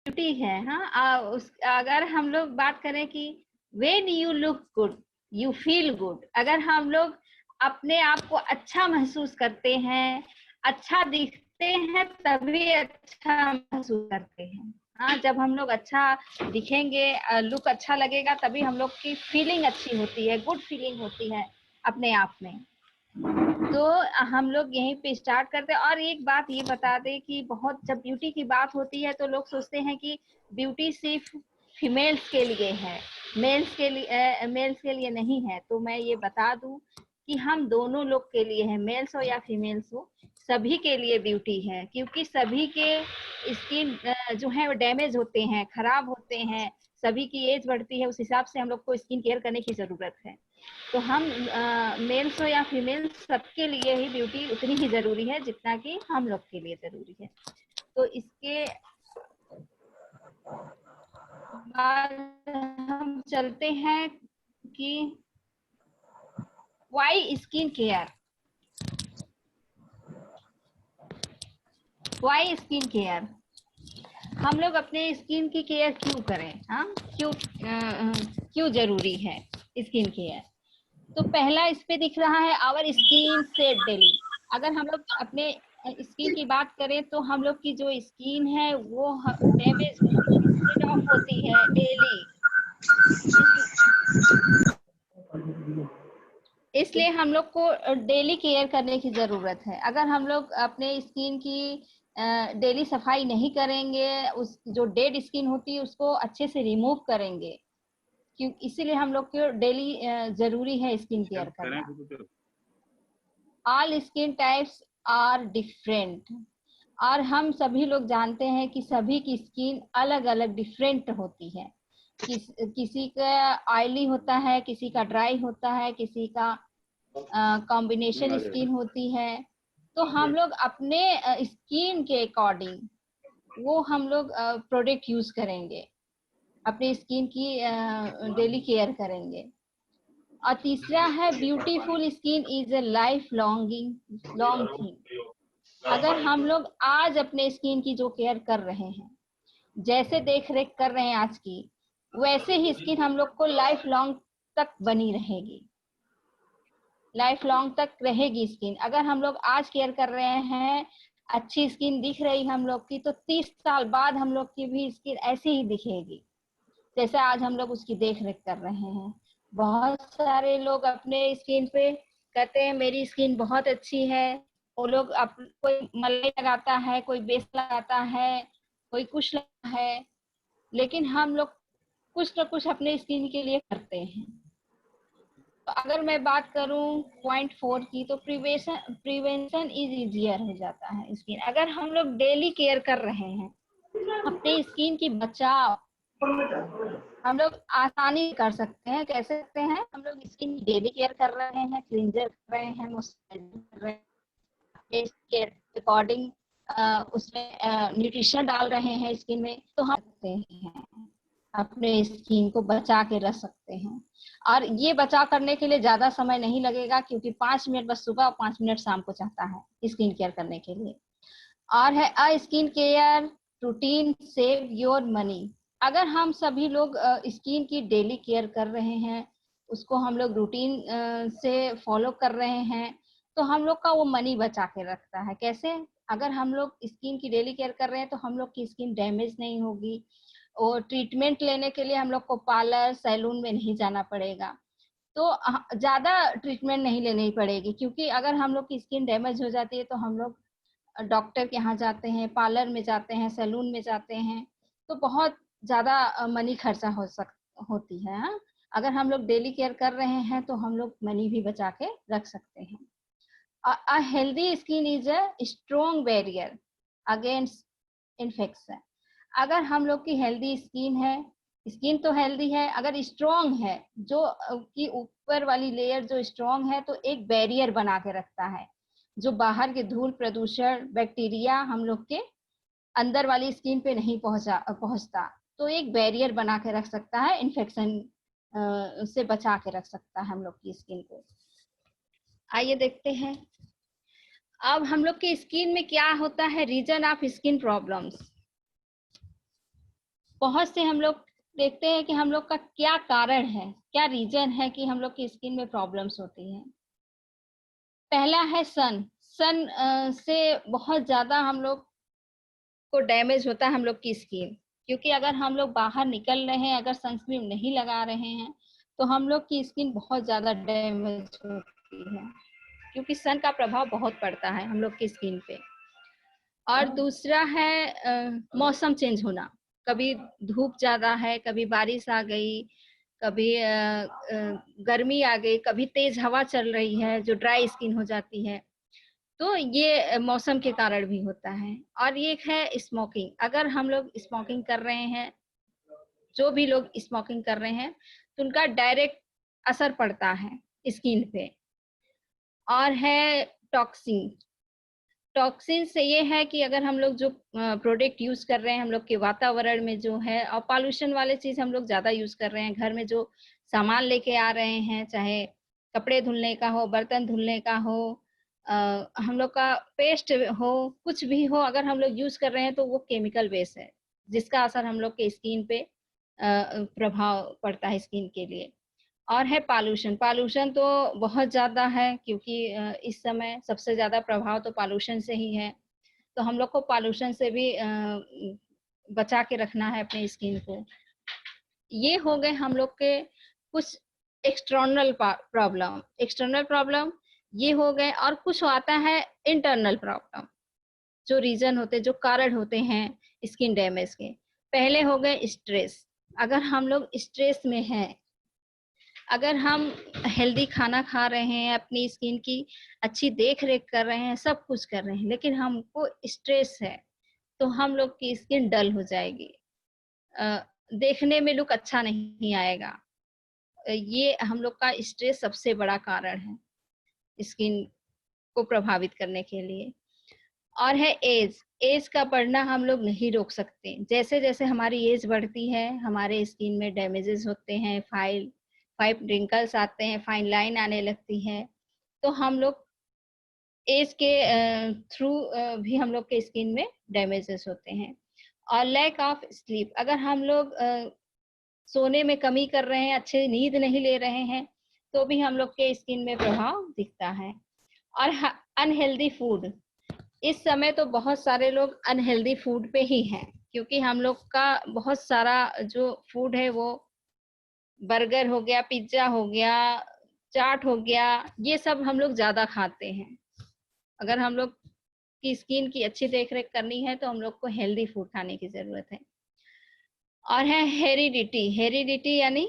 Beauty है। हाँ, अगर हम लोग बात करें कि when you look good you feel good, अगर हम लोग अपने आप को अच्छा महसूस करते हैं, अच्छा दिखते हैं, तभी अच्छा महसूस करते हैं। हाँ, जब हम लोग अच्छा दिखेंगे, लुक अच्छा लगेगा, तभी हम लोग की फीलिंग अच्छी होती है, गुड फीलिंग होती है अपने आप में। तो हम लोग यहीं पे स्टार्ट करते हैं। और एक बात ये बता दें कि बहुत जब ब्यूटी की बात होती है तो लोग सोचते हैं कि ब्यूटी सिर्फ फीमेल्स के लिए है, मेल्स के लिए नहीं है। तो मैं ये बता दूं कि हम दोनों लोग के लिए है, मेल्स हो या फीमेल्स हो, सभी के लिए ब्यूटी है। क्योंकि सभी के स्किन जो है वो डैमेज होते हैं, खराब होते हैं, सभी की एज बढ़ती है, उस हिसाब से हम लोग को स्किन केयर करने की जरूरत है। तो हम मेल्स हो या फीमेल्स, सबके लिए ही ब्यूटी उतनी ही जरूरी है जितना कि हम लोग के लिए जरूरी है। तो इसके बाद हम चलते हैं कि why skin care, why skin care, हम लोग अपने स्किन की केयर क्यों करें? हाँ, क्यों जरूरी है स्किन केयर? तो पहला इस पे दिख रहा है आवर स्किन सेट डेली। अगर हम लोग अपने स्किन की बात करें तो हम लोग की जो स्किन है वो डैमेज सेट ऑफ होती है डेली, इसलिए हम लोग को डेली केयर करने की जरूरत है। अगर हम लोग अपने स्किन की डेली सफाई नहीं करेंगे, उस जो डेड स्किन होती है उसको अच्छे से रिमूव करेंगे, क्योंकि इसीलिए हम लोग को डेली जरूरी है स्किन केयर करना। All skin types are different, और हम सभी लोग जानते हैं कि सभी की स्किन अलग अलग डिफरेंट होती है। किसी का ऑयली होता है, किसी का ड्राई होता है, किसी का कॉम्बिनेशन स्किन होती है। तो हम लोग अपने स्किन के अकॉर्डिंग वो हम लोग प्रोडक्ट यूज करेंगे, अपनी स्किन की डेली केयर करेंगे। और तीसरा है beautiful skin is a life long thing. अगर हम लोग आज अपने स्किन की जो केयर कर रहे हैं, जैसे देख रेख कर रहे हैं आज की, वैसे ही स्किन हम लोग को लाइफ लॉन्ग तक बनी रहेगी, लाइफ लॉन्ग तक रहेगी स्किन। अगर हम लोग आज केयर कर रहे हैं, अच्छी स्किन दिख रही हम लोग की, तो 30 साल बाद हम लोग की भी स्किन ऐसी ही दिखेगी जैसे आज हम लोग उसकी देख रेख कर रहे हैं। बहुत सारे लोग अपने स्किन पे कहते हैं मेरी स्किन बहुत अच्छी है। वो लोग कोई मलाई लगाता है, कोई बेस लगाता है, कोई कुछ लगाता है, लेकिन हम लोग कुछ ना कुछ अपने स्किन के लिए करते हैं। तो अगर मैं बात करूं पॉइंट 4 की, तो प्रिवेंशन इज इजियर हो जाता है स्किन। अगर हम लोग डेली केयर कर रहे हैं अपने स्किन की बचाव, हम लोग आसानी कर सकते हैं। कैसे सकते हैं? हम लोग स्किन की डेली केयर कर रहे हैं, क्लींजर कर रहे हैं, मॉइस्चराइजर कर रहे हैं, फेस केयर के अकॉर्डिंग उसमें न्यूट्रिशन डाल रहे हैं स्किन में, तो हम सकते हैं अपने स्किन को बचा के रख सकते हैं। और ये बचाव करने के लिए ज्यादा समय नहीं लगेगा, क्योंकि 5 मिनट बस सुबह और 5 मिनट शाम को चाहता है स्किन केयर करने के लिए। और है a skin care routine save your money. अगर हम सभी लोग स्किन की डेली केयर कर रहे हैं, उसको हम लोग रूटीन से फॉलो कर रहे हैं, तो हम लोग का वो मनी बचा के रखता है। कैसे? अगर हम लोग स्किन की डेली केयर कर रहे हैं तो हम लोग की स्किन डैमेज नहीं होगी, और ट्रीटमेंट लेने के लिए हम लोग को पार्लर सैलून में नहीं जाना पड़ेगा। तो ज्यादा ट्रीटमेंट नहीं लेनी पड़ेगी, क्योंकि अगर हम लोग की स्किन डैमेज हो जाती है तो हम लोग डॉक्टर के यहाँ जाते हैं, पार्लर में जाते हैं, सैलून में जाते हैं, तो बहुत ज्यादा मनी खर्चा होती है। हाँ? अगर हम लोग डेली केयर कर रहे हैं तो हम लोग मनी भी बचा के रख सकते हैं। A healthy skin is a strong barrier against infection. अगर हम लोग की हेल्दी स्किन है, स्किन तो हेल्दी है, अगर स्ट्रॉन्ग है, जो की ऊपर वाली लेयर जो स्ट्रॉन्ग है, तो एक बैरियर बना के रखता है, जो बाहर के धूल प्रदूषण बैक्टीरिया हम लोग के अंदर वाली स्किन पे नहीं पहुंचता। तो एक बैरियर बना के रख सकता है, इन्फेक्शन से बचा के रख सकता है हम लोग की स्किन को। आइए देखते हैं अब हम लोग की स्किन में क्या होता है, रीजन ऑफ स्किन प्रॉब्लम्स। बहुत से हम लोग देखते हैं कि हम लोग का क्या कारण है, क्या रीजन है कि हम लोग की स्किन में प्रॉब्लम्स होती हैं। पहला है सन। सन से बहुत ज़्यादा हम लोग को डैमेज होता है हम लोग की स्किन, क्योंकि अगर हम लोग बाहर निकल रहे हैं, अगर सनस्क्रीन नहीं लगा रहे हैं, तो हम लोग की स्किन बहुत ज़्यादा डैमेज होती है, क्योंकि सन का प्रभाव बहुत पड़ता है हम लोग की स्किन पे। और दूसरा है मौसम चेंज होना। कभी धूप ज़्यादा है, कभी बारिश आ गई, कभी गर्मी आ गई, कभी तेज हवा चल रही है जो ड्राई स्किन हो जाती है। तो ये मौसम के कारण भी होता है। और ये एक है स्मोकिंग। अगर हम लोग स्मोकिंग कर रहे हैं, जो भी लोग स्मोकिंग कर रहे हैं, तो उनका डायरेक्ट असर पड़ता है स्किन पे। और है टॉक्सिन। टॉक्सिन से ये है कि अगर हम लोग जो प्रोडक्ट यूज कर रहे हैं, हम लोग के वातावरण में जो है, और पॉल्यूशन वाले चीज हम लोग ज्यादा यूज कर रहे हैं, घर में जो सामान लेके आ रहे हैं, चाहे कपड़े धुलने का हो, बर्तन धुलने का हो, हम लोग का पेस्ट हो, कुछ भी हो, अगर हम लोग यूज कर रहे हैं तो वो केमिकल बेस है, जिसका असर हम लोग के स्किन पे प्रभाव पड़ता है स्किन के लिए। और है पॉल्यूशन। पॉल्यूशन तो बहुत ज़्यादा है, क्योंकि इस समय सबसे ज़्यादा प्रभाव तो पॉल्यूशन से ही है। तो हम लोग को पॉल्यूशन से भी बचा के रखना है अपने स्किन को। ये हो गए हम लोग के कुछ एक्सटर्नल प्रॉब्लम। एक्सटर्नल प्रॉब्लम ये हो गए, और कुछ आता है इंटरनल प्रॉब्लम, जो रीज़न होते हैं, जो कारण होते हैं स्किन डैमेज के। पहले हो गए स्ट्रेस। अगर हम लोग स्ट्रेस में हैं, अगर हम हेल्दी खाना खा रहे हैं, अपनी स्किन की अच्छी देख रेख कर रहे हैं, सब कुछ कर रहे हैं, लेकिन हमको स्ट्रेस है, तो हम लोग की स्किन डल हो जाएगी। अ, देखने में लुक अच्छा नहीं आएगा। ये हम लोग का स्ट्रेस सबसे बड़ा कारण है स्किन को प्रभावित करने के लिए। और है एज। एज का बढ़ना हम लोग नहीं रोक सकते। जैसे जैसे हमारी एज बढ़ती है, हमारे स्किन में डैमेजेस होते हैं, फाइव रिंकल्स आते हैं, फाइन लाइन आने लगती है। तो हम लोग एज के थ्रू भी हम लोग के स्किन में डैमेजेस होते हैं। और लैक ऑफ स्लीप। अगर हम लोग सोने में कमी कर रहे हैं, अच्छे नींद नहीं ले रहे हैं, तो भी हम लोग के स्किन में प्रभाव दिखता है। और अनहेल्दी फूड। इस समय तो बहुत सारे लोग अनहेल्दी फूड पे ही हैं, क्योंकि हम लोग का बहुत सारा जो फूड है वो बर्गर हो गया, पिज्जा हो गया, चाट हो गया, ये सब हम लोग ज्यादा खाते हैं। अगर हम लोग की स्किन की अच्छी देखरेख करनी है, तो हम लोग को हेल्दी फूड खाने की जरूरत है। और है हेरिडिटी। हेरिडिटी यानी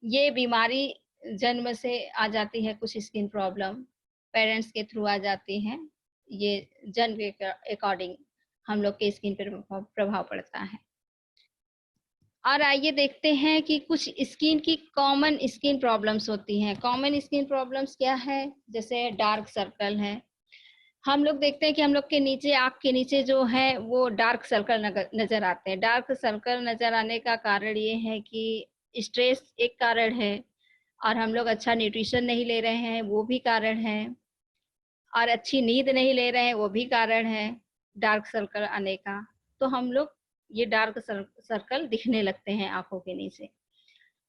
ये बीमारी जन्म से आ जाती है, कुछ स्किन प्रॉब्लम पेरेंट्स के थ्रू आ जाती हैं। ये जन्म के अकॉर्डिंग हम लोग के स्किन पर प्रभाव पड़ता है। और आइए देखते हैं कि कुछ स्किन की कॉमन स्किन प्रॉब्लम्स होती हैं। कॉमन स्किन प्रॉब्लम्स क्या है? जैसे डार्क सर्कल है। हम लोग देखते हैं कि हम लोग के नीचे, आँख के नीचे जो है वो डार्क सर्कल नजर आते हैं। डार्क सर्कल नजर आने का कारण ये है कि स्ट्रेस एक कारण है, और हम लोग अच्छा न्यूट्रिशन नहीं ले रहे हैं, वो भी कारण है, और अच्छी नींद नहीं ले रहे हैं, वो भी कारण है डार्क सर्कल आने का। तो हम लोग ये डार्क सर्कल दिखने लगते हैं आंखों के नीचे।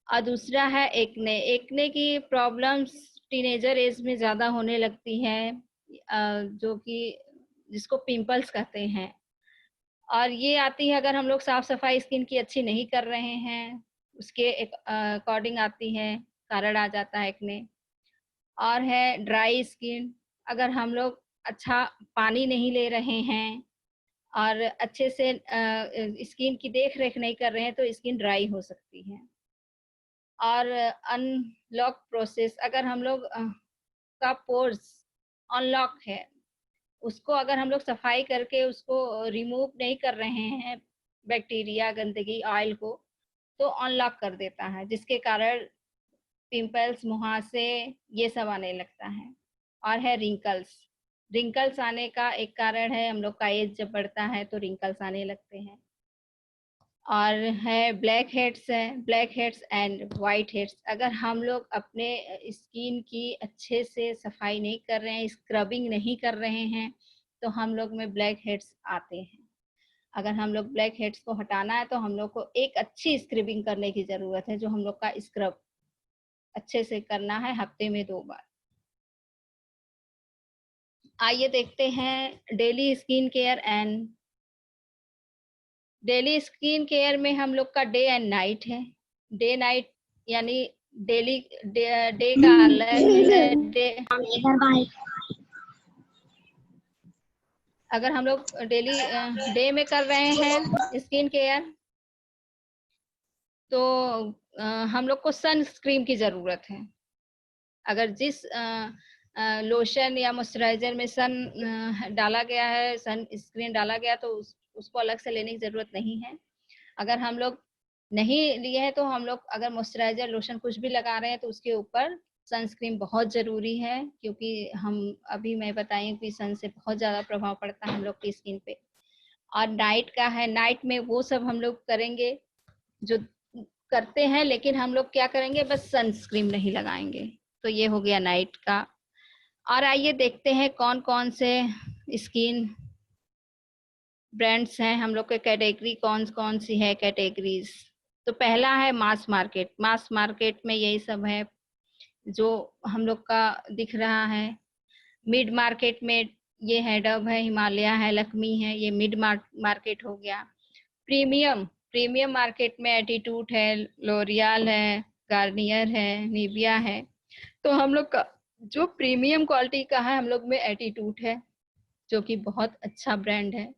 और दूसरा है एक्ने। एक्ने की प्रॉब्लम्स टीनेजर एज में ज्यादा होने लगती है, जो कि जिसको पिंपल्स कहते हैं। और ये आती है अगर हम लोग साफ सफाई स्किन की अच्छी नहीं कर रहे हैं, उसके अकॉर्डिंग आती है, कारण आ जाता है एक्ने। और है ड्राई स्किन। अगर हम लोग अच्छा पानी नहीं ले रहे हैं, और अच्छे से स्किन की देख रेख नहीं कर रहे हैं, तो स्किन ड्राई हो सकती है। और अनलॉक प्रोसेस। अगर हम लोग का पोर्स अनलॉक है, उसको अगर हम लोग सफाई करके उसको रिमूव नहीं कर रहे हैं, बैक्टीरिया, गंदगी, ऑयल को, तो अनलॉक कर देता है, जिसके कारण पिंपल्स, मुहासे, ये सब आने लगता है। और है रिंकल्स। रिंकल्स आने का एक कारण है, हम लोग का एज जब बढ़ता है तो रिंकल्स आने लगते हैं। और है ब्लैक हेड्स है। Black heads and white heads. अगर हम लोग अपने स्किन की अच्छे से सफाई नहीं कर रहे हैं, स्क्रबिंग नहीं कर रहे हैं, तो हम लोग में ब्लैक हेड्स आते हैं। अगर हम लोग ब्लैक हेड्स को हटाना है तो हम लोग को एक अच्छी स्क्रबिंग करने की जरूरत है, जो हम लोग का स्क्रब अच्छे से करना है हफ्ते में 2 बार। आइए देखते हैं daily skin care and daily skin care में हम लोग का डे एंड नाइट है। डे नाइट यानी डेली डे का अलग डे। अगर हम लोग डेली डे में कर रहे हैं स्किन केयर तो हम लोग को सनस्क्रीन की जरूरत है। अगर जिस लोशन या मॉइस्चराइजर में सन डाला गया है, सन स्क्रीन डाला गया, तो उसको अलग से लेने की जरूरत नहीं है। अगर हम लोग नहीं लिए हैं तो हम लोग अगर मॉइस्चराइजर लोशन कुछ भी लगा रहे हैं तो उसके ऊपर सनस्क्रीन बहुत जरूरी है, क्योंकि हम अभी मैं बताई कि सन से बहुत ज्यादा प्रभाव पड़ता है हम लोग की स्किन पे। और नाइट का है, नाइट में वो सब हम लोग करेंगे जो करते हैं, लेकिन हम लोग क्या करेंगे, बस सनस्क्रीन नहीं लगाएंगे। तो ये हो गया नाइट का। और आइए देखते हैं कौन कौन से स्किन ब्रांड्स हैं, हम लोग के कैटेगरी कौन कौन सी है कैटेगरीज। तो पहला है मास मार्केट। मास मार्केट में यही सब है जो हम लोग का दिख रहा है। मिड मार्केट में ये है डव है, हिमालय है, लक्मी है, ये मिड मार्केट हो गया। प्रीमियम प्रीमियम मार्केट में एटीट्यूड है, लोरियल है, गार्नियर है, निविया है। तो हम लोग का जो प्रीमियम क्वालिटी का है हम लोग में एटीट्यूड है, जो कि बहुत अच्छा ब्रांड है।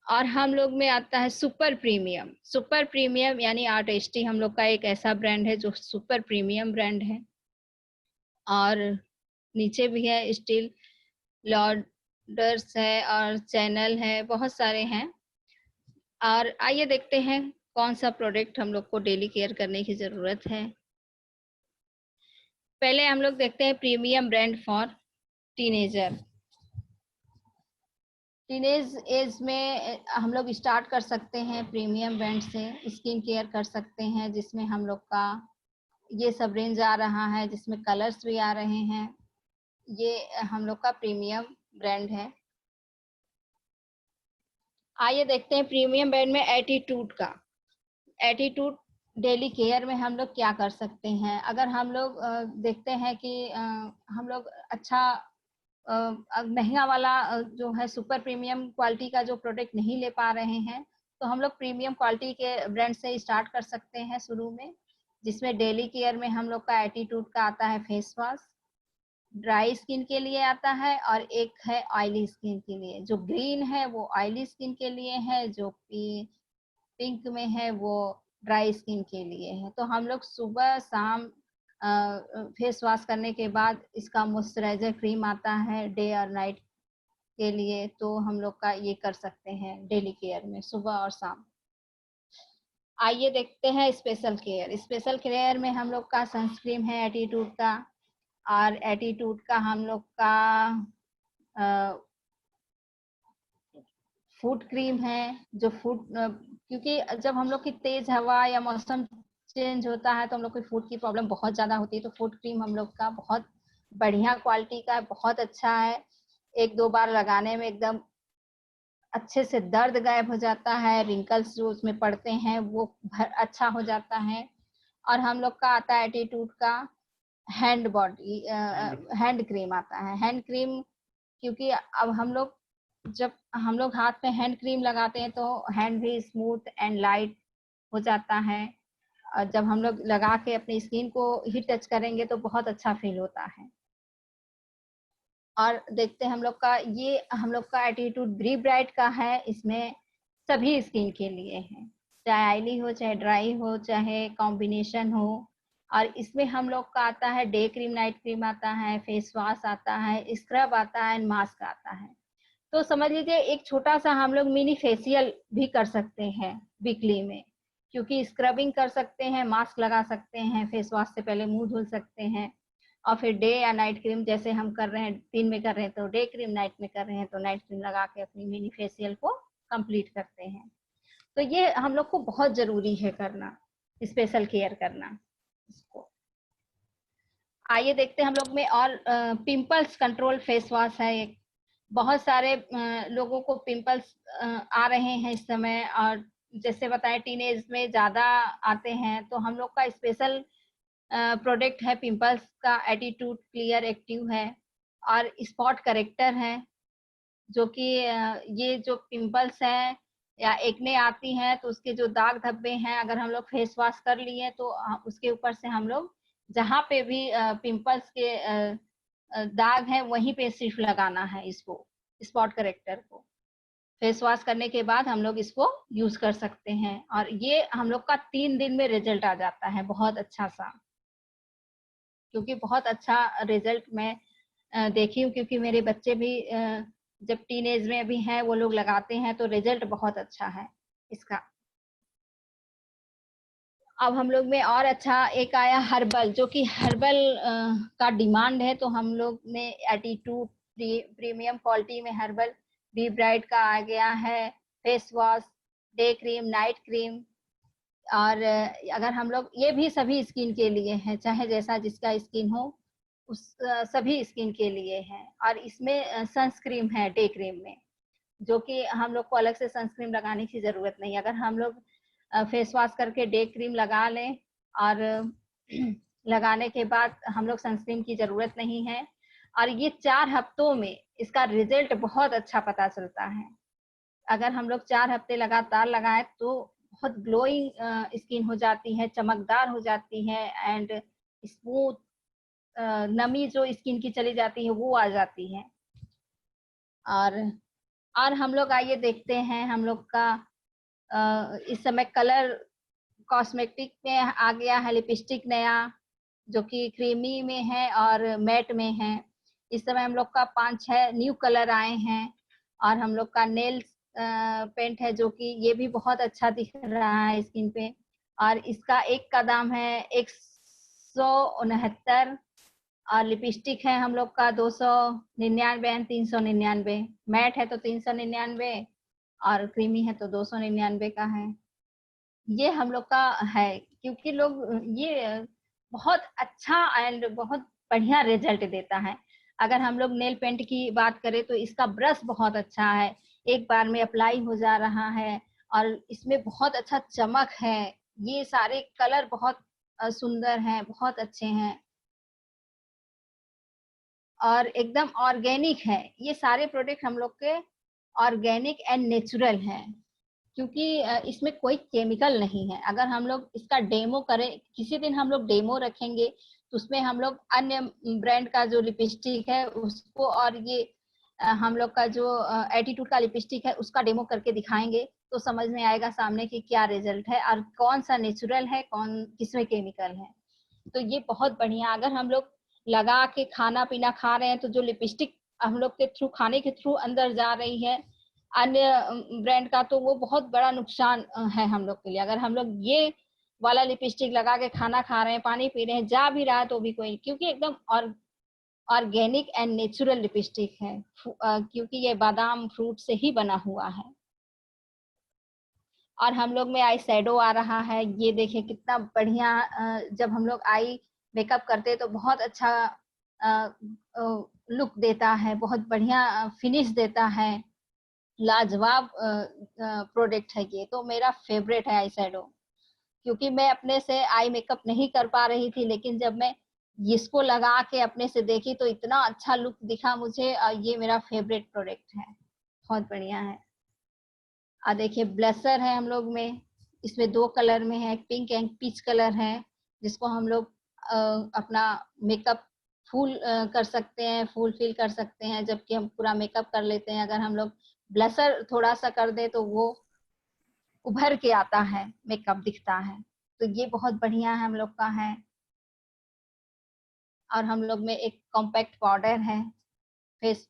और हम लोग में आता है सुपर प्रीमियम। सुपर प्रीमियम यानी आर्टिस्टी हम लोग का एक ऐसा ब्रांड है जो सुपर प्रीमियम ब्रांड है। और नीचे भी है स्टील लॉडर्स है और चैनल है, बहुत सारे हैं। और आइए देखते हैं कौन सा प्रोडक्ट हम लोग को डेली केयर करने की जरूरत है। पहले हम लोग देखते हैं premium brand for teenager. Teenage age में हम लोग स्टार्ट कर सकते हैं प्रीमियम ब्रांड से स्किन केयर कर सकते हैं, जिसमें हम लोग का ये सब रेंज आ रहा है, जिसमें कलर्स भी आ रहे हैं। ये हम लोग का प्रीमियम ब्रांड है। आइए देखते हैं प्रीमियम ब्रांड में एटीट्यूड का। एटीट्यूड डेली केयर में हम लोग क्या कर सकते हैं। अगर हम लोग देखते हैं कि हम लोग अच्छा महंगा वाला जो है सुपर प्रीमियम क्वालिटी का जो प्रोडक्ट नहीं ले पा रहे हैं, तो हम लोग प्रीमियम क्वालिटी के ब्रांड से स्टार्ट कर सकते हैं शुरू में, जिसमें डेली केयर में हम लोग का एटीट्यूड का आता है फेस वॉश, ड्राई स्किन के लिए आता है, और एक है ऑयली स्किन के लिए। जो ग्रीन है वो ऑयली स्किन के लिए है, जो पिंक में है वो ड्राई स्किन के लिए है। तो हम लोग सुबह शाम फेस वॉश करने के बाद इसका मॉइस्चराइजर क्रीम आता है डे और नाइट के लिए, तो हम लोग का ये कर सकते हैं डेली केयर में सुबह और शाम। आइए देखते हैं स्पेशल केयर। स्पेशल केयर में हम लोग का सनस्क्रीन है एटीट्यूड का, और एटीट्यूड का हम लोग का फूड क्रीम है, जो फूड क्योंकि जब हम लोग की तेज हवा या मौसम चेंज होता है तो हम लोग को फूड की प्रॉब्लम बहुत ज्यादा होती है। तो फूड क्रीम हम लोग का बहुत बढ़िया क्वालिटी का है, बहुत अच्छा है। 1-2 बार लगाने में एकदम अच्छे से दर्द गायब हो जाता है, रिंकल्स जो उसमें पड़ते हैं वो अच्छा हो जाता है। और हम लोग का आता है एटीट्यूड का हैंड क्रीम आता है। हैंड क्रीम क्योंकि अब जब हम लोग हाथ में हैंड क्रीम लगाते हैं तो हैंड भी स्मूथ एंड लाइट हो जाता है, और जब हम लोग लगा के अपनी स्किन को ही टच करेंगे तो बहुत अच्छा फील होता है। और देखते हैं हम लोग का एटीट्यूड ब्री ब्राइट का है। इसमें सभी स्किन के लिए है, चाहे ऑयली हो, चाहे ड्राई हो, चाहे कॉम्बिनेशन हो। और इसमें हम लोग का आता है डे क्रीम, नाइट क्रीम आता है, फेस वॉश आता है, स्क्रब आता है, मास्क आता है। तो समझ लीजिए एक छोटा सा हम लोग मिनी फेशियल भी कर सकते हैं वीकली में, क्योंकि स्क्रबिंग कर सकते हैं, मास्क लगा सकते हैं, फेस वॉश से पहले मुंह धुल सकते हैं, और फिर डे या नाइट क्रीम जैसे हम कर रहे हैं, दिन में कर रहे हैं तो डे क्रीम, नाइट में कर रहे हैं तो नाइट क्रीम लगा के अपनी मिनी फेशियल को कंप्लीट करते हैं। तो ये हम लोग को बहुत जरूरी है करना, स्पेशल केयर करना इसको। आइए देखते हैं हम लोग में और पिंपल्स कंट्रोल फेस वॉश है एक, बहुत सारे लोगों को पिंपल्स आ रहे हैं इस समय, और जैसे बताएं टीनेज में ज्यादा आते हैं, तो हम लोग का स्पेशल प्रोडक्ट है पिंपल्स का एटीट्यूड क्लियर एक्टिव है, और स्पॉट करेक्टर है, जो कि ये जो पिंपल्स हैं या एक्ने आती हैं तो उसके जो दाग धब्बे हैं, अगर हम लोग फेस वॉश कर लिए तो उसके ऊपर से हम लोग जहाँ पे भी पिंपल्स के दाग है वहीं पे सिर्फ लगाना है इसको, स्पॉट करेक्टर को। फेस वॉश करने के बाद हम लोग इसको यूज कर सकते हैं, और ये हम लोग का 3 दिन में रिजल्ट आ जाता है बहुत अच्छा सा, क्योंकि बहुत अच्छा रिजल्ट मैं देखी हूँ, क्योंकि मेरे बच्चे भी जब टीनेज में भी हैं वो लोग लगाते हैं तो रिजल्ट बहुत अच्छा है इसका। अब हम लोग में और अच्छा एक आया हर्बल, जो कि हर्बल का डिमांड है, तो हम लोग ने एटीट्यूड प्रीमियम क्वालिटी में हर्बल बी ब्राइट का आ गया है face wash, day cream, night cream. और अगर हम लोग ये भी सभी स्किन के लिए हैं, चाहे जैसा जिसका स्किन हो उस सभी स्किन के लिए है। और इसमें सनस्क्रीन है डे क्रीम में, जो कि हम लोग को अलग से सनस्क्रीन लगाने की जरूरत नहीं। अगर हम लोग फेस वॉश करके डे क्रीम लगा लें और लगाने के बाद हम लोग सनस्क्रीन की जरूरत नहीं है, और ये 4 हफ्तों में इसका रिजल्ट बहुत अच्छा पता चलता है। अगर हम लोग 4 हफ्ते लगातार लगाए तो बहुत ग्लोइंग स्किन हो जाती है, चमकदार हो जाती है, एंड स्मूथ नमी जो स्किन की चली जाती है वो आ जाती है। और हम लोग आइए देखते हैं हम लोग का इस समय कलर कॉस्मेटिक में आ गया है लिपस्टिक नया, जो कि क्रीमी में है और मैट में है। इस समय हम लोग का 5-6 न्यू कलर आए हैं। और हम लोग का नेल पेंट है, जो कि ये भी बहुत अच्छा दिख रहा है स्किन पे, और इसका एक का दाम है 169। और लिपस्टिक है हम लोग का 299 एंड 399। मैट है तो 399, और क्रीमी है तो 299 का है। ये हम लोग का है, क्योंकि लोग ये बहुत अच्छा एंड बहुत बढ़िया रिजल्ट देता है। अगर हम लोग नेल पेंट की बात करें तो इसका ब्रश बहुत अच्छा है, एक बार में अप्लाई हो जा रहा है, और इसमें बहुत अच्छा चमक है। ये सारे कलर बहुत सुंदर हैं, बहुत अच्छे हैं, और एकदम ऑर्गेनिक है। ये सारे प्रोडक्ट हम लोग के ऑर्गेनिक एंड नेचुरल हैं, क्योंकि इसमें कोई केमिकल नहीं है। अगर हम लोग इसका डेमो करें, किसी दिन हम लोग डेमो रखेंगे तो उसमें हम लोग अन्य ब्रांड का जो लिपस्टिक है उसको, और ये हम लोग का जो एटीट्यूड का लिपस्टिक है उसका डेमो करके दिखाएंगे, तो समझ में आएगा सामने की क्या रिजल्ट है और कौन सा नेचुरल है, कौन किसमें केमिकल है। तो ये बहुत बढ़िया। अगर हम लोग लगा के खाना पीना खा रहे हैं तो जो लिपस्टिक हम लोग के थ्रू, खाने के थ्रू अंदर जा रही है अन्य ब्रांड का, तो वो बहुत बड़ा नुकसान है हम लोग के लिए। अगर हम लोग ये वाला लिपस्टिक लगा के खाना खा रहे हैं, पानी पी रहे हैं, जा भी रहा है तो भी कोई, क्योंकि एकदम ऑर्गेनिक एंड नेचुरल लिपस्टिक है, क्योंकि ये बादाम फ्रूट से ही बना हुआ है। और हम लोग में आई शेडो आ रहा है, ये देखिए कितना बढ़िया। जब हम लोग आई मेकअप करते हैं तो बहुत अच्छा लुक देता है, बहुत बढ़िया फिनिश देता है। लाजवाब प्रोडक्ट है ये, तो मेरा फेवरेट है आई शेडो, क्योंकि मैं अपने से आई मेकअप नहीं कर पा रही थी, लेकिन जब मैं इसको लगा के अपने से देखी तो इतना अच्छा लुक दिखा मुझे, और ये मेरा फेवरेट प्रोडक्ट है, बहुत बढ़िया है। और देखिए ब्लशर है हम लोग में, इसमें 2 कलर में है, पिंक एंड पीच कलर है, जिसको हम लोग अपना मेकअप फुल कर सकते हैं, फुल फिल कर सकते हैं, जबकि हम पूरा मेकअप कर लेते हैं। अगर हम लोग ब्लशर थोड़ा सा कर दे तो वो उभर के आता है, मेकअप दिखता है। तो ये बहुत बढ़िया है हम लोग का है। और हम लोग में एक कॉम्पैक्ट पाउडर है, फेस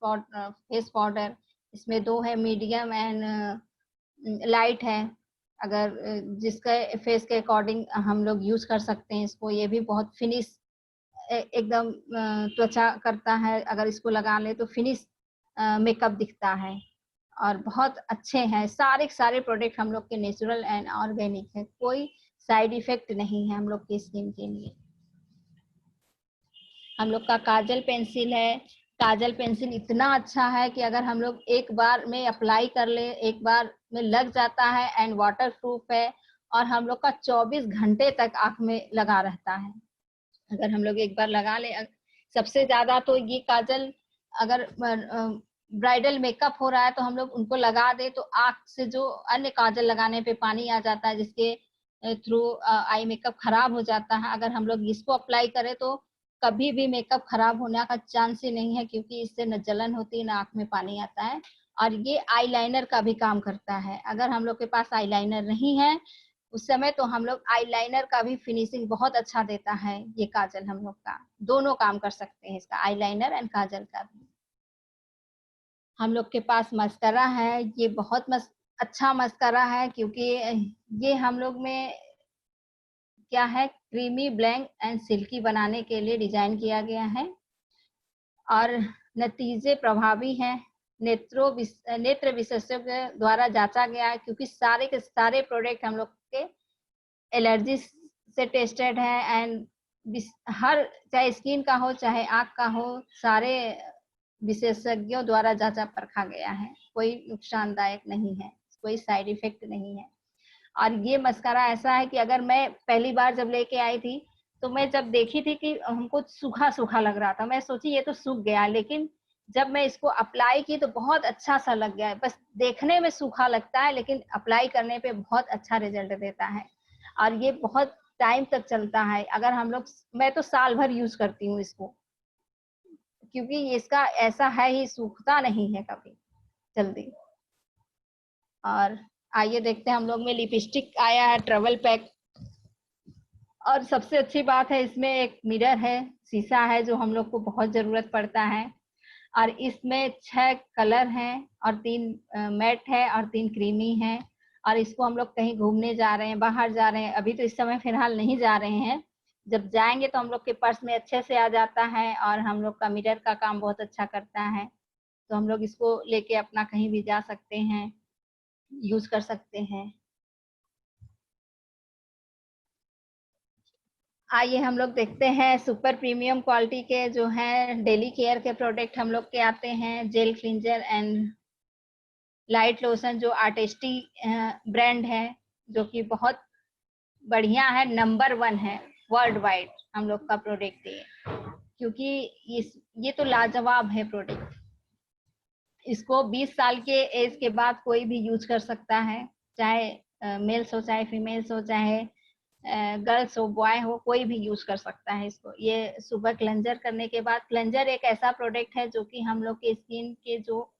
पाउडर। इसमें 2 है, मीडियम एंड लाइट है। अगर जिसके फेस के अकॉर्डिंग हम लोग यूज कर सकते हैं इसको। ये भी बहुत फिनिश एकदम त्वचा करता है, अगर इसको लगा ले तो फिनिश मेकअप दिखता है, और बहुत अच्छे हैं। सारे प्रोडक्ट हम लोग के नेचुरल एंड ऑर्गेनिक है, कोई साइड इफेक्ट नहीं है हम लोग की स्किन के लिए। हम लोग का काजल पेंसिल है, काजल पेंसिल इतना अच्छा है कि अगर हम लोग एक बार में अप्लाई कर ले, एक बार में लग जाता है, एंड वाटर प्रूफ है, और हम लोग का 24 घंटे तक आंख में लगा रहता है। अगर हम लोग एक बार लगा ले, सबसे ज्यादा तो ये काजल, अगर ब्राइडल मेकअप हो रहा है तो हम लोग उनको लगा दे तो आंख से जो अन्य काजल लगाने पे पानी आ जाता है, जिसके थ्रू आई मेकअप खराब हो जाता है। अगर हम लोग इसको अप्लाई करें तो कभी भी मेकअप खराब होने का चांस ही नहीं है, क्योंकि इससे न जलन होती है न आंख में पानी आता है। और ये आईलाइनर का भी काम करता है। अगर हम लोग के पास आईलाइनर नहीं है उस समय, तो हम लोग आईलाइनर का भी फिनिशिंग बहुत अच्छा देता है। ये काजल हम लोग का दोनों काम कर सकते हैं, इसका आईलाइनर एंड काजल का भी। हम लोग के पास मस्करा है, ये बहुत अच्छा मस्करा है, क्योंकि ये हम लोग में क्या है, क्रीमी, ब्लैंक एंड सिल्की बनाने के लिए डिजाइन किया गया है, और नतीजे प्रभावी हैं। नेत्र विशेषज्ञ द्वारा जांचा गया है, क्योंकि सारे के सारे प्रोडक्ट हम लोग के एलर्जी से टेस्टेड है, एंड हर, चाहे स्किन का हो चाहे आंख का हो, सारे विशेषज्ञों द्वारा जांचा परखा गया है। कोई नुकसानदायक नहीं है, कोई साइड इफेक्ट नहीं है। और ये मस्कारा ऐसा है कि अगर मैं पहली बार जब लेके आई थी, तो मैं जब देखी थी कि हमको सूखा सूखा लग रहा था, मैं सोची ये तो सूख गया, लेकिन जब मैं इसको अप्लाई की तो बहुत अच्छा सा लग गया है। बस देखने में सूखा लगता है, लेकिन अप्लाई करने पे बहुत अच्छा रिजल्ट देता है, और ये बहुत टाइम तक चलता है। अगर हम लोग, मैं तो साल भर यूज करती हूँ इसको, क्योंकि इसका ऐसा है ही, सूखता नहीं है कभी जल्दी। और आइए देखते हैं, हम लोग में लिपस्टिक आया है ट्रेवल पैक। और सबसे अच्छी बात है, इसमें एक मिरर है, शीशा है, जो हम लोग को बहुत जरूरत पड़ता है। और इसमें 6 कलर हैं, और 3 मैट है, और 3 क्रीमी है। और इसको हम लोग कहीं घूमने जा रहे हैं, बाहर जा रहे हैं, अभी तो इस समय फिलहाल नहीं जा रहे हैं, जब जाएंगे तो हम लोग के पर्स में अच्छे से आ जाता है। और हम लोग का मिरर का काम बहुत अच्छा करता है, तो हम लोग इसको लेके अपना कहीं भी जा सकते हैं, यूज कर सकते हैं। आइए हम लोग देखते हैं, सुपर प्रीमियम क्वालिटी के जो है डेली केयर के प्रोडक्ट हम लोग के आते हैं। Gel cleanser and light lotion, जो आर्टिस्टी ब्रांड है, जो कि बहुत बढ़िया है, नंबर 1 है वर्ल्ड वाइड हम लोग का प्रोडक्ट ये, क्योंकि ये तो लाजवाब है प्रोडक्ट। इसको 20 साल के एज के बाद कोई भी यूज कर सकता है, चाहे मेल्स हो चाहे फीमेल्स हो, चाहे गर्ल्स हो बॉय हो, कोई भी यूज कर सकता है इसको। ये सुबह क्लेंजर करने के बाद, क्लेंजर एक ऐसा प्रोडक्ट है जो कि हम लोग के स्किन के जो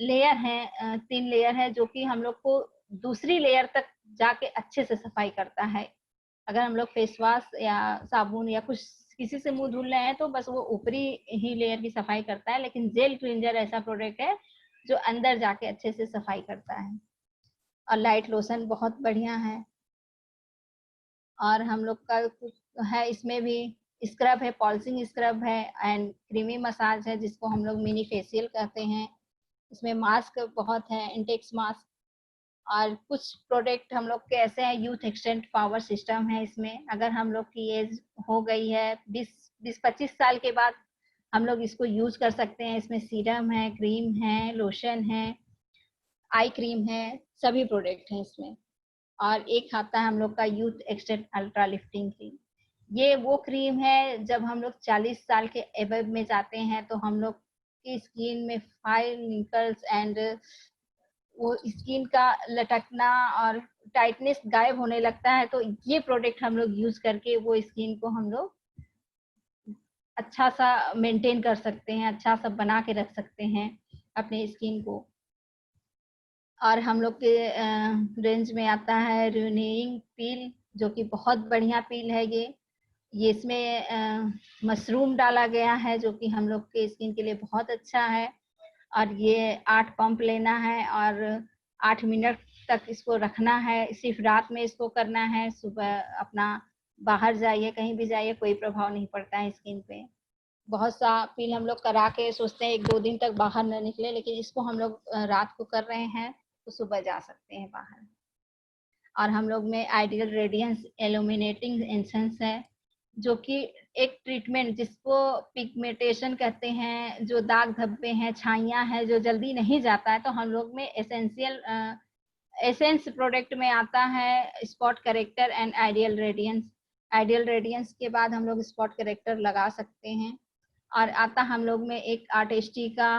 लेयर है, 3 लेयर है, जो कि हम लोग को दूसरी लेयर तक जाके अच्छे से सफाई करता है। अगर हम लोग फेस वॉश या साबुन या कुछ किसी से मुंह धुल रहे हैं तो बस वो ऊपरी ही लेयर की सफाई करता है, लेकिन जेल क्लींजर ऐसा प्रोडक्ट है जो अंदर जाके अच्छे से सफाई करता है। और लाइट लोशन बहुत बढ़िया है। और हम लोग का कुछ है इसमें भी, स्क्रब है, पॉलिशिंग स्क्रब है, एंड क्रीमी मसाज है, जिसको हम लोग मिनी फेशियल कहते हैं। इसमें मास्क बहुत है, इंटेक्स मास्क। और कुछ प्रोडक्ट हम लोग के ऐसे हैं, यूथ एक्सटेंड पावर सिस्टम है इसमें। अगर हम लोग की एज हो गई है 20-25 साल के बाद, हम लोग इसको यूज कर सकते हैं। इसमें सीरम है, क्रीम है, लोशन है, आई क्रीम है, सभी प्रोडक्ट हैं इसमें। और एक आता है हम लोग का youth extend ultra lifting cream. ये वो क्रीम है, जब हम लोग 40 साल के एबव में जाते हैं तो हम लोग की स्किन में फाइन रिंकल्स एंड वो स्किन का लटकना और टाइटनेस गायब होने लगता है। तो ये प्रोडक्ट हम लोग यूज करके वो स्किन को हम लोग अच्छा सा मेंटेन कर सकते हैं, अच्छा सा बना के रख सकते हैं अपने स्किन को। और हम लोग के रेंज में आता है रिन्यूइंग पील, जो कि बहुत बढ़िया पील है ये इसमें मशरूम डाला गया है, जो कि हम लोग के स्किन के लिए बहुत अच्छा है। और ये 8 पंप लेना है, और 8 मिनट तक इसको रखना है। सिर्फ रात में इसको करना है, सुबह अपना बाहर जाइए, कहीं भी जाइए, कोई प्रभाव नहीं पड़ता है स्किन पे। बहुत सा पील हम लोग करा के सोचते हैं 1-2 दिन तक बाहर न निकले, लेकिन इसको हम लोग रात को कर रहे हैं तो सुबह जा सकते हैं बाहर। और हम लोग में आइडियल रेडियंस इल्यूमिनेटिंग इंसेंस है, जो कि एक ट्रीटमेंट जिसको पिगमेंटेशन कहते हैं, जो दाग धब्बे हैं, छाइयाँ हैं, जो जल्दी नहीं जाता है, तो हम लोग में एसेंस प्रोडक्ट में आता है spot corrector and ideal radiance. Ideal radiance के बाद हम लोग स्पॉट करेक्टर लगा सकते हैं। और आता हम लोग में एक आर्टिस्टी का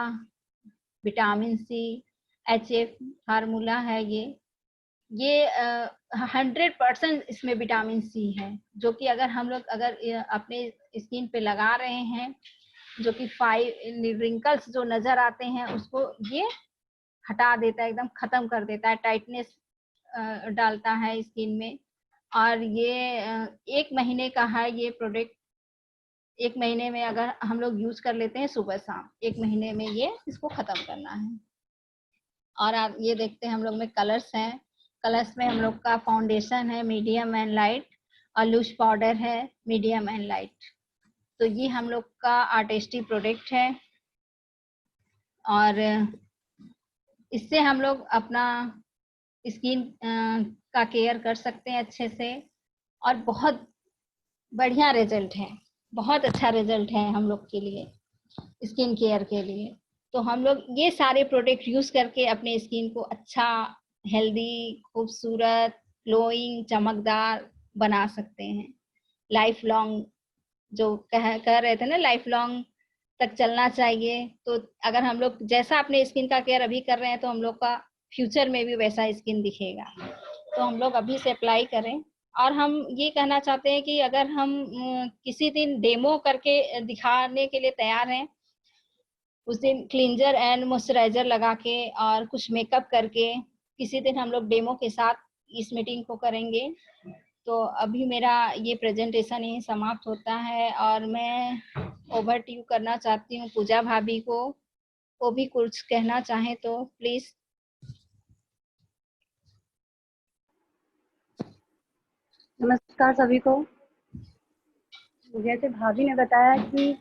विटामिन सी HF फार्मूला है। ये 100% इसमें विटामिन सी है, जो कि अगर हम लोग अपने स्किन पे लगा रहे हैं, जो कि रिंकल्स जो नजर आते हैं उसको ये हटा देता है, एकदम खत्म कर देता है, टाइटनेस डालता है स्किन में। और ये 1 महीने का है ये प्रोडक्ट। 1 महीने में अगर हम लोग यूज कर लेते हैं सुबह शाम, 1 महीने में ये इसको खत्म करना है। और आप ये देखते हैं हम लोग में कलर्स हैं। कलर्स में हम लोग का फाउंडेशन है मीडियम एंड लाइट, और लूज पाउडर है मीडियम एंड लाइट। तो ये हम लोग का आर्टिस्टी प्रोडक्ट है, और इससे हम लोग अपना स्किन का केयर कर सकते हैं अच्छे से, और बहुत बढ़िया रिजल्ट है, बहुत अच्छा रिजल्ट है हम लोग के लिए स्किन केयर के लिए। तो हम लोग ये सारे प्रोडक्ट यूज करके अपने स्किन को अच्छा, हेल्दी, खूबसूरत, ग्लोइंग, चमकदार बना सकते हैं। लाइफ लॉन्ग जो कह रहे थे ना, लाइफ लॉन्ग तक चलना चाहिए। तो अगर हम लोग जैसा अपने स्किन का केयर अभी कर रहे हैं, तो हम लोग का फ्यूचर में भी वैसा स्किन दिखेगा। तो हम लोग अभी से अप्लाई करें। और हम ये कहना चाहते हैं कि अगर हम किसी दिन डेमो करके दिखाने के लिए तैयार हैं, उस दिन क्लींजर एंड मॉइस्चराइजर लगा के और कुछ मेकअप करके किसी दिन हम लोग डेमो के साथ इस मीटिंग को करेंगे। तो अभी मेरा ये प्रेजेंटेशन यही समाप्त होता है, और मैं ओवर टू यू करना चाहती हूँ पूजा भाभी को। वो भी कुछ कहना चाहे तो प्लीज। नमस्कार सभी को। जैसे भाभी ने बताया कि